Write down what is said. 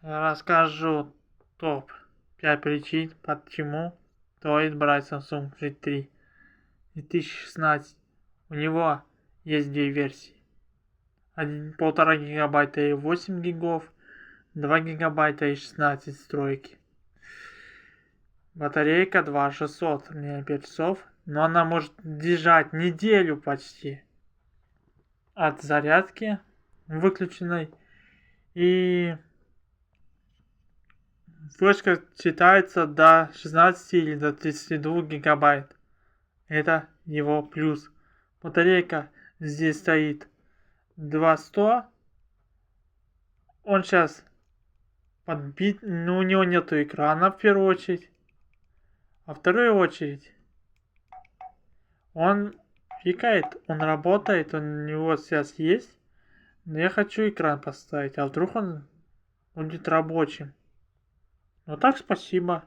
Расскажу топ 5 причин, почему стоит брать Samsung G3 2016. У него есть две версии. 1,5 гигабайта и 8 гигов, 2 гигабайта и 16 стройки. Батарейка 2600 мАч, но она может держать неделю почти от зарядки выключенной. И флешка читается до 16 или до 32 гигабайт. Это его плюс. Батарейка здесь стоит 2100. Он сейчас подбит, но у него нету экрана в первую очередь. А в вторую очередь он фикает, он работает, у него сейчас есть. Но я хочу экран поставить, а вдруг он будет рабочим. Ну так, спасибо.